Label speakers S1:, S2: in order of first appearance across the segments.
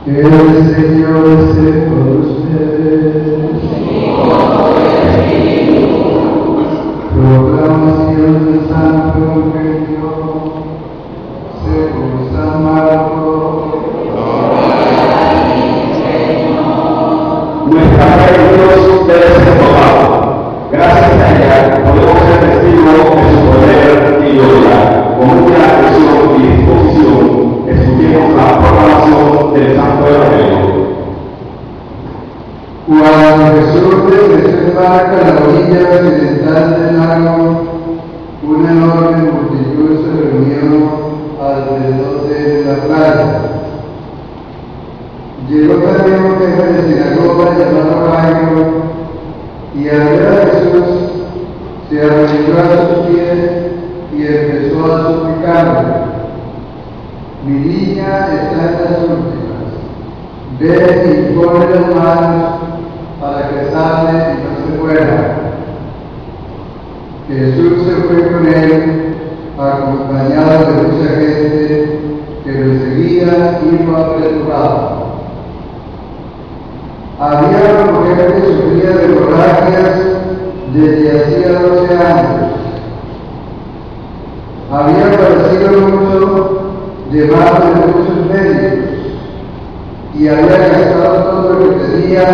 S1: El Señor esté con ustedes. Proclamación del Santo Evangelio según San Marcos.
S2: Nuestra fe en Dios debe ser total. Gracias a ella podemos ser testigos de su poder y gloria. Con una atención y disposición escuchemos la proclamación del Santo Evangelio.
S1: Cuando Jesús regresó en barca a la orilla occidental del lago, una enorme multitud se reunió alrededor de la playa. Llegó también un jefe de sinagoga llamado Jairo, y al ver a Jesús se arrodilló a sus pies y empezó a suplicarle: mi niña está en las últimas, ve y pone las manos para que sane y no se muera. Jesús se fue con él, acompañado de mucha gente que lo seguía y lo apresuraba. Había una mujer que sufría de hemorragias desde hacía 12 años. Había padecido mucho de manos de muchos médicos y había gastado todo lo que tenía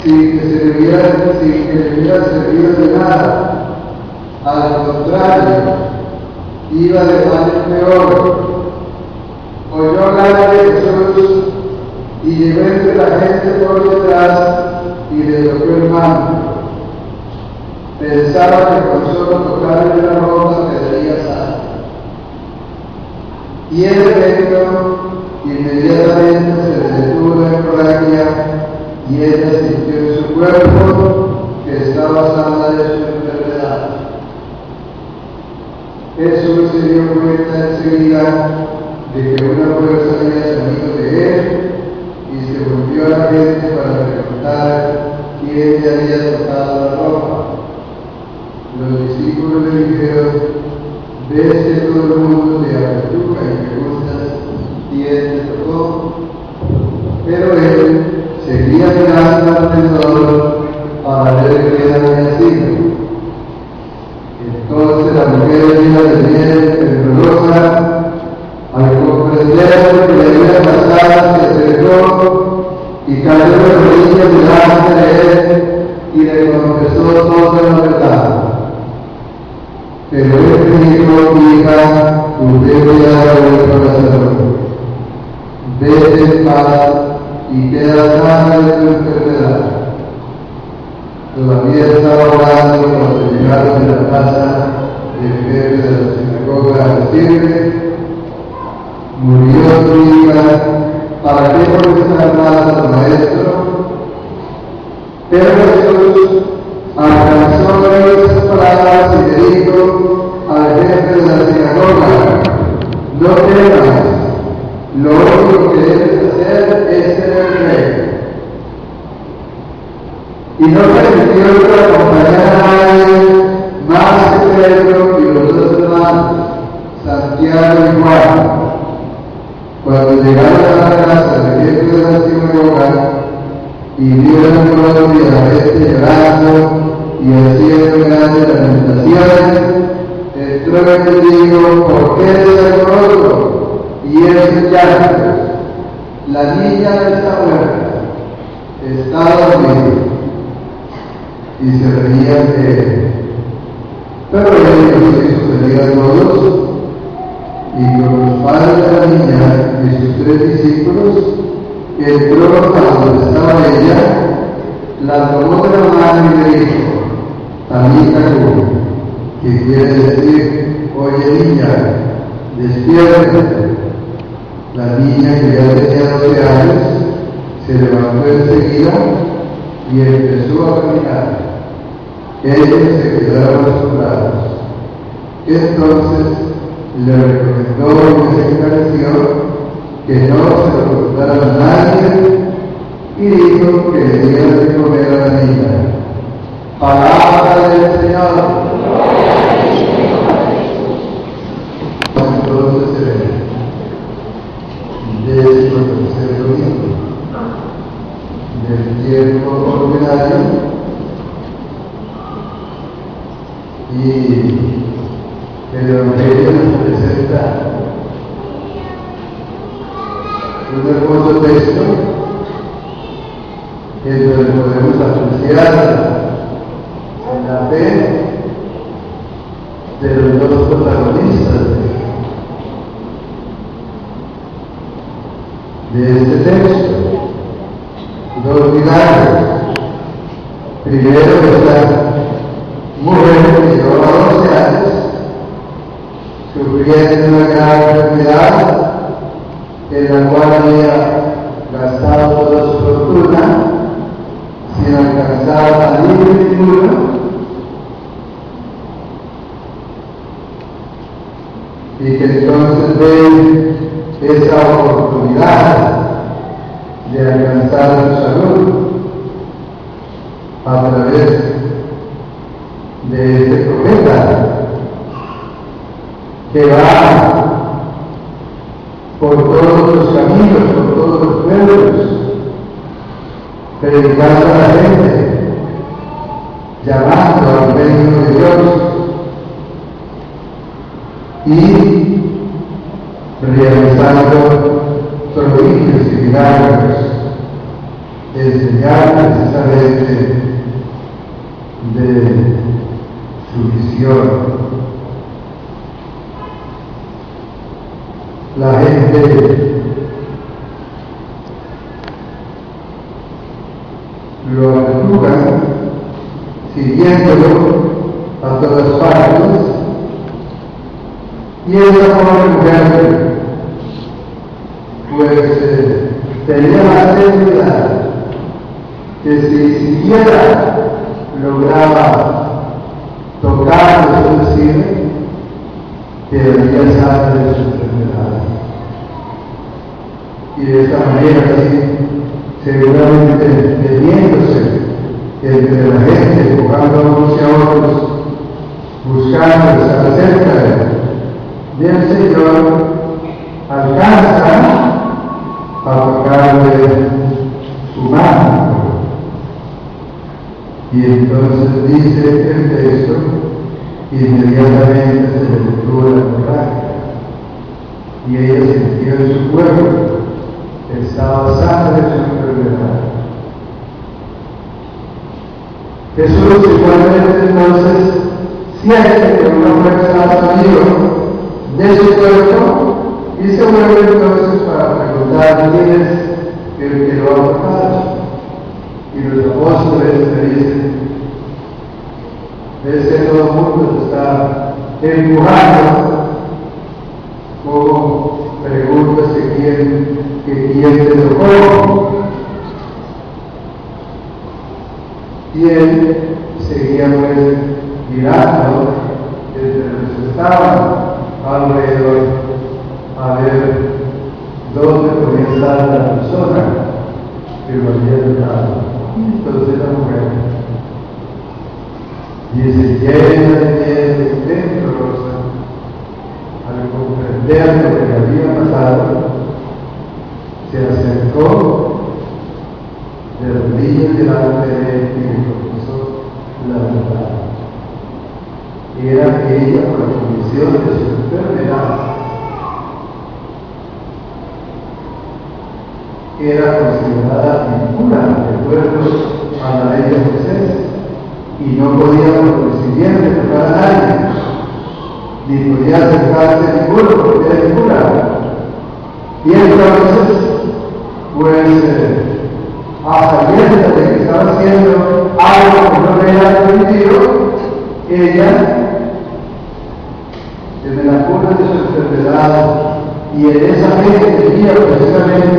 S1: sin que le hubiera servido de nada. Al contrario, iba de mal en peor. Oyó hablar de Jesús y llegó entre la gente por detrás y le tocó el manto. Pensaba que con solo tocarle la ropa quedaría sana. Y en efecto, inmediatamente se le detuvo la hemorragia y ella sintió en su cuerpo que estaba sana de su enfermedad. Jesús se dio cuenta enseguida de que una fuerza había salido de él y se volvió a la gente para preguntar quién le había tocado la ropa. Los discípulos le dijeron: ves que todo el mundo te apretuja y preguntas quién te tocó. Pero él seguía mirando alrededor para ver quién había sido. Entonces la mujer llena de miel, temblorosa, al comprender que le había pasado, se acercó y cayó de rodillas delante de él y le confesó toda la verdad. Pero él dijo: hija, usted ya ha vuelto a la salud. Vete en paz y queda sana de tu enfermedad. Todavía estaba orando cuando llegaron de la casa del jefe de la sinagoga a decirle: murió tu hija, ¿para qué molestar más al maestro? Pero Jesús alcanzó a oír esas palabras y le dijo al jefe de la sinagoga: no temas, lo único que debes hacer es tener fe. Y no permitió que acompañara a nadie más que Pedro y los dos hermanos, Santiago y Juan. Cuando llegaron a la casa del jefe de la sinagoga y vieron pronto y a la gente llorando y haciendo grandes lamentaciones, entró y les dijo: ¿por qué desangoroso y esos llantos? La niña no está muerta, está dormida. Y se reían de él. Pero él los hizo salir a todos, y con los padres de la niña y sus 3 discípulos, entró a donde estaba ella, la tomó de la mano y le dijo: Talita cumi, que quiere decir: oye niña, despiértate. La niña, que ya tenía 12 años, se levantó enseguida y empezó a caminar. Ellos se quedaron asombrados. Entonces le recomendó y les encareció que no se lo contaran a nadie y dijo que le dieran de comer a la niña. Palabra del Señor. Entonces, 13º domingo. Y el Evangelio nos presenta un hermoso texto en donde podemos apreciar la fe de los dos protagonistas de este texto. Dos milagros. Primero, esta mujer que llevaba 12 años sufriendo una gran enfermedad en la cual había gastado toda su fortuna sin alcanzar alivio ninguno, y que entonces ve esa oportunidad de alcanzar su salud a través de este profeta que va por todos los caminos, por todos los pueblos, predicando a la gente, llamando al reino de Dios y realizando prodigios y milagros, enseñar precisamente de su visión. La gente lo aventura siguiéndolo a todas partes, y esa pobre mujer pues tenía la seguridad que si siquiera lograba tocar su vestido, quedaría sana de su enfermedad. Y de esta manera, así, seguramente teniéndose entre la gente, jugando a unos y a otros, buscando estar cerca del Señor, alcanza a tocarle su mano. Y entonces dice el texto, inmediatamente se le detuvo la hemorragia, y ella sintió en su cuerpo que estaba sana de su enfermedad. Jesús igualmente entonces siente que una fuerza ha salido de su cuerpo y se vuelve entonces para preguntar quién es el que lo ha tocado. Y los apóstoles le dicen, es que todo el mundo se está empujando, como preguntas que quién te tocó. Y él seguía pues mirando desde los que estaban alrededor a ver dónde podía estar la persona que lo había tocado. Entonces la mujer dice, llena de miedo y temblorosa, al comprender lo que le había pasado, se acercó de rodillas delante de él y le confesó la verdad. Era que ella, por la condición de su enfermedad, era considerada impura de acuerdo a la ley de Moisés, y no podía por consiguiente tocar a nadie, ni podía acercarse a ninguno porque era impura. Y entonces, pues, a sabiendas de que estaba haciendo algo que no le era permitido, ella, desde la cura de su enfermedad y en esa fe que tenía precisamente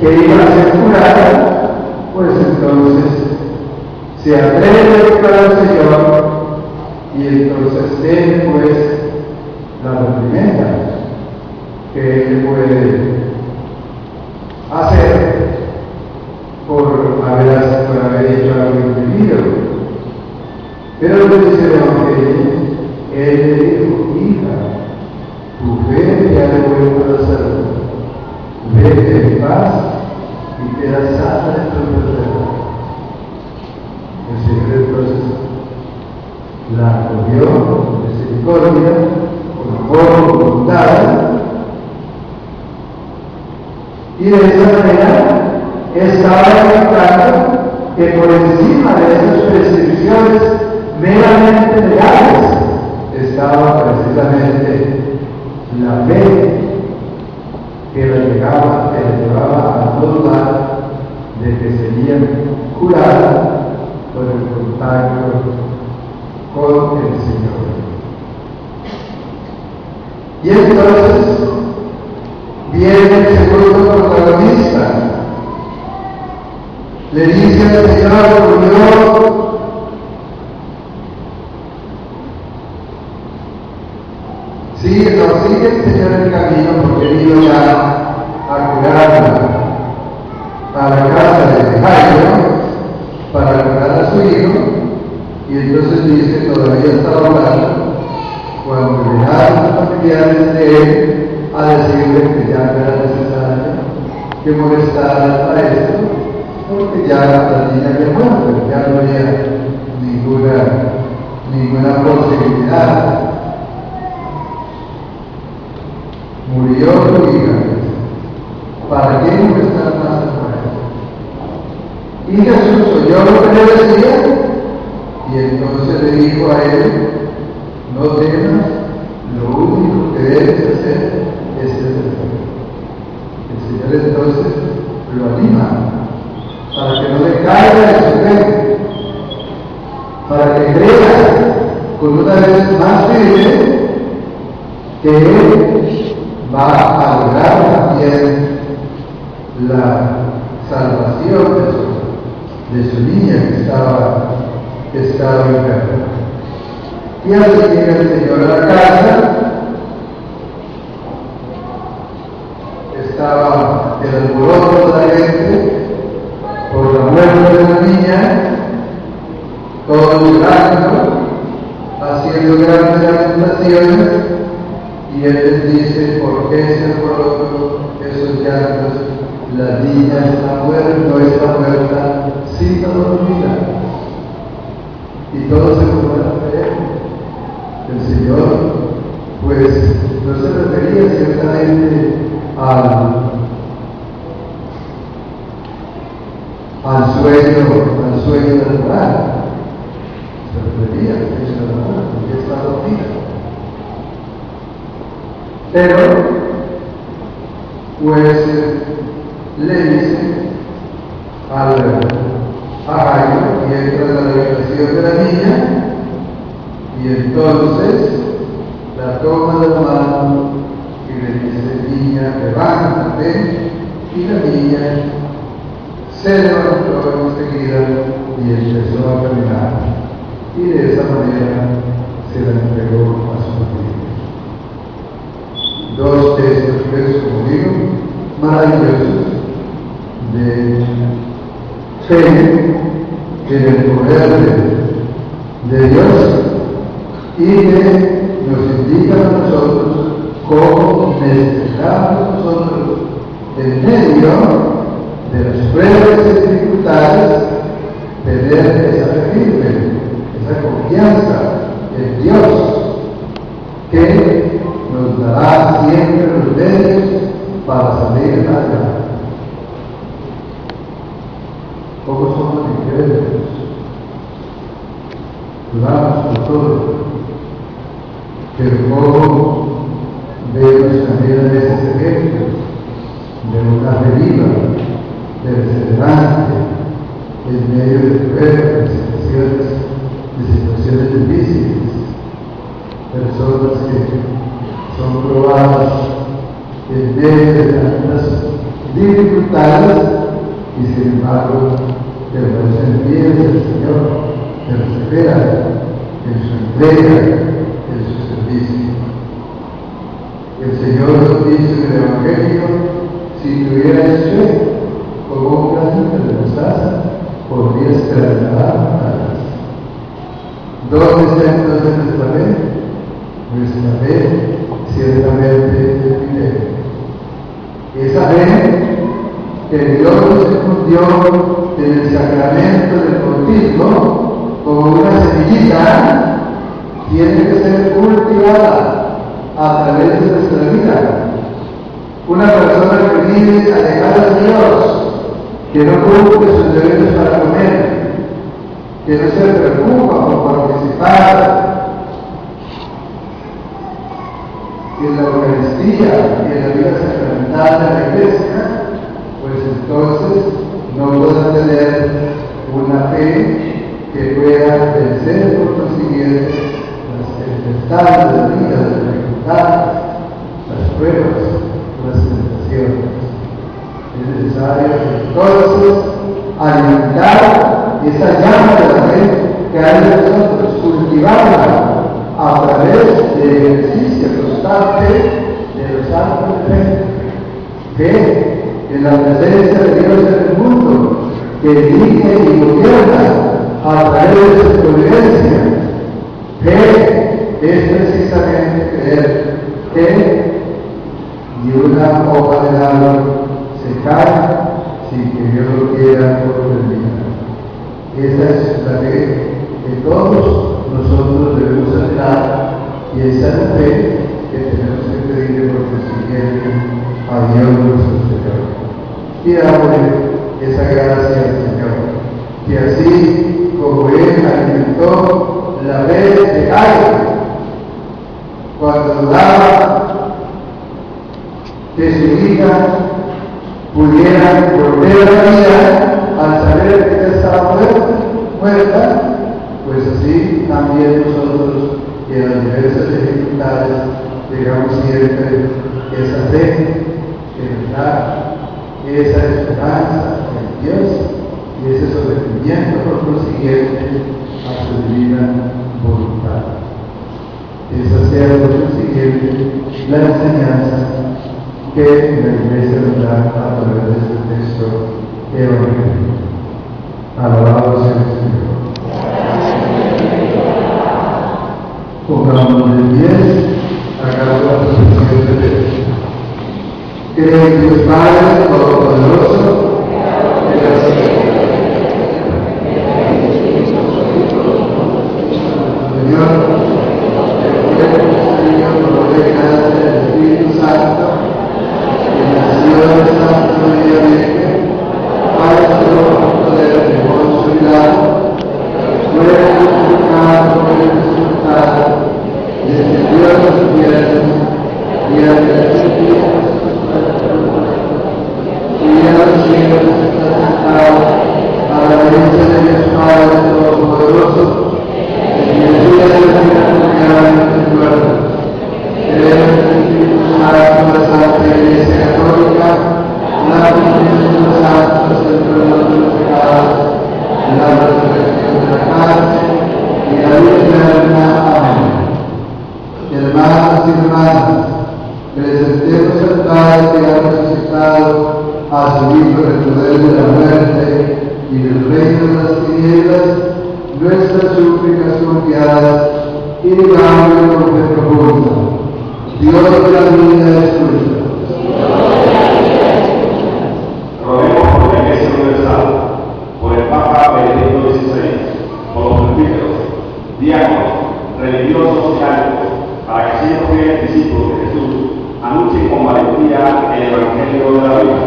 S1: que iba a ser curada, pues entonces se atreve a tocar al Señor, y entonces él pues la reprimenda que él puede hacer por haber hecho algo indebido. Pero lo que dice el Evangelio, él le dijo, hija, tu fe te ha devuelto la salud, vete en paz y queda sana de tu enfermedad. El Señor entonces la acogió con misericordia, con amor, con voluntad, y de esa manera estaba demostrando que por encima de esas prescripciones meramente legales estaba precisamente la fe que la llevaba a no dudar de que serían curadas por el contacto con el Señor. Y entonces viene el segundo protagonista. Le dice al Señor, Dios, sigue el Señor el camino porque vino ya a curarla a la casa de Jairo para curar a su hijo, y entonces dice, todavía estaba hablando cuando llegaron los familiares de él a decirle que ya no era necesario que molestara a esto, porque ya la niña había muerto, ya no había ninguna posibilidad. Murió tu hija, ¿para qué molestar más a él? Y Jesús oyó lo que le decía, y entonces le dijo a él, no temas, lo único que debes hacer es obedecer. El Señor entonces lo anima para que no le caiga de su fe, para que crea con una vez más firme que Él va a lograr también la salvación de su niña que estaba enferma. Y así llega el Señor a la casa. Estaba el alboroto de la gente por la muerte de la niña, todos llorando, haciendo grandes lamentaciones, y Él les dice, ¿por qué ese alboroto, esos llantos? La niña está muerta, no está muerta, sino dormida. Y todos se fueron a creer. El Señor, pues, no se refería ciertamente al sueño natural. Se refería al sueño natural, porque está dormida. Pero, pues, le dice a Jairo, y entra en la habitación de la niña, y entonces la toma de la mano y le dice, niña, levántate, y la niña se levantó enseguida y empezó a caminar, y de esa manera se la entregó a su familia. Dos textos, pues, como digo, maravillosos de fe en el poder de Dios, y que nos indican a nosotros cómo necesitamos nosotros, en medio de las pruebas y dificultades, tener esa fe firme, esa confianza en Dios, que nos dará siempre los medios para salir adelante. Pocos somos incrédulos, dudamos por todo, pero poco vemos también de esos ejemplos de una fe viva, perseverante, en medio de pruebas, de situaciones difíciles, personas que son probadas en medio de tantas dificultades y sin embargo permanecen fieles al Señor, perseveran en su entrega, en su servicio. El Señor nos dice en el Evangelio, si tuvierais fe como un granito de mostaza, podrías trasladar montañas. ¿Dónde está entonces nuestra fe? Nuestra fe ciertamente es mi fe. Esa fe que Dios nos escondió en el sacramento del bautismo como una semillita ser cultivada a través de nuestra vida. Una persona que vive alejada de Dios, que no cumple sus deberes para comer, que no se preocupa por participar en la Eucaristía y en la vida sacramental de la Iglesia, pues entonces no puede tener una fe que pueda vencer por consiguiente las tempestades de la vida, las dificultades, las pruebas, las tentaciones. Es necesario entonces alimentar esa llama de la fe que hay en nosotros, cultivarla a través del ejercicio constante de los actos de fe. Fe en la presencia de Dios en el mundo, que dirige y gobierna a través de su providencia. Fe es precisamente creer que ni una hoja del árbol se cae sin que Dios lo quiera por terminar. Esa es la fe que todos nosotros debemos aceptar, y esa es la fe que tenemos que pedirle por consiguiente a Dios nuestro Señor. Pidámosle esa gracia al Señor, que así como Él alimentó la fe de Jairo, cuando dudaba que su hija pudiera volver a la vida al saber que ella estaba muerta, pues así también nosotros, que en las diversas dificultades tengamos siempre esa fe que nos da esa esperanza en Dios y ese sometimiento por consiguiente a su divina voluntad. Esa sea por consiguiente la enseñanza que la Iglesia nos da a través de este texto evangélico. Alabado sea el Señor. Pongámonos de pie, hagamos la profesión de fe. Creo en Dios Padre Todopoderoso, Hermanos y hermanas, presentemos al Padre que ha resucitado a su Hijo en el poder de la muerte y del reino de las tinieblas, nuestras súplicas confiadas y digámosle con fe profunda: Dios de la vida escucha.
S2: Roguemos por la Iglesia Universal, por el Papa Benedicto XVI, por los presbíteros, diáconos, religiosos y laicos, para que siendo fieles discípulos de Jesús, anuncien con valentía el Evangelio de la vida.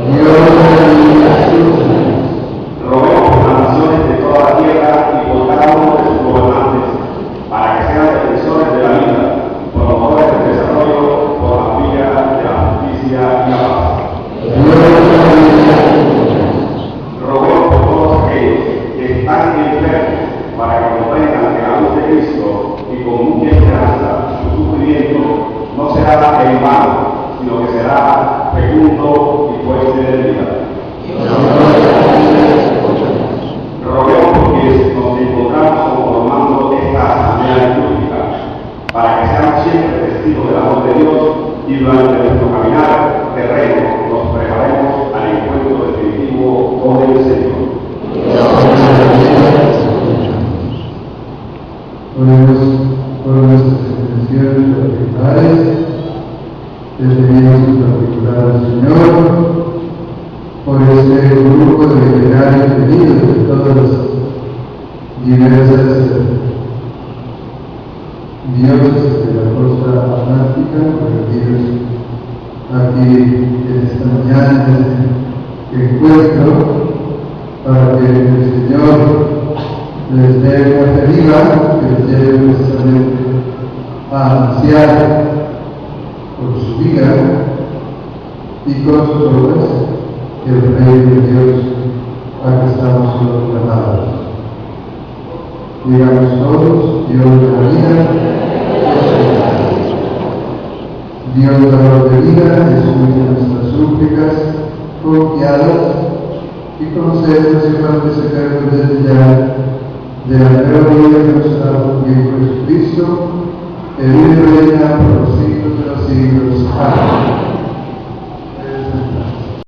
S1: Dios de la vida escucha.
S2: Roguemos por las naciones de toda la tierra y por cada uno de sus gobernantes, para que sean defensores de la vida, promotores del desarrollo por la vía de la justicia y la paz. Roguemos por todos aquellos que están enfermos, para que comprendan que la luz de Cristo y con mucha esperanza su sufrimiento no será en vano, sino que será fecundo y fuente de vida. Roguemos porque nos encontramos conformando esta asamblea litúrgica, para que seamos siempre testigos del amor de Dios y durante nuestro caminar terreno nos preparemos al encuentro definitivo con el Señor.
S1: Oremos por nuestras intenciones particulares, les pedimos en particular al Señor por este grupo de veteranos venidos de todas las diversas dioses de la costa atlántica, reunidos aquí en esta mañana, en este encuentro, para que el Señor les dé una ayuda que les lleve precisamente a anunciar por su vida y con sus obras el reino de Dios a que estamos proclamados. Digamos todos, Dios de la vida, Dios dador de vida, escucha nuestras súplicas confiadas y concede, Señor, que se cargue desde ya de la gloria de nuestro Hijo Jesucristo, que vive y reina por los siglos de los siglos. Amén.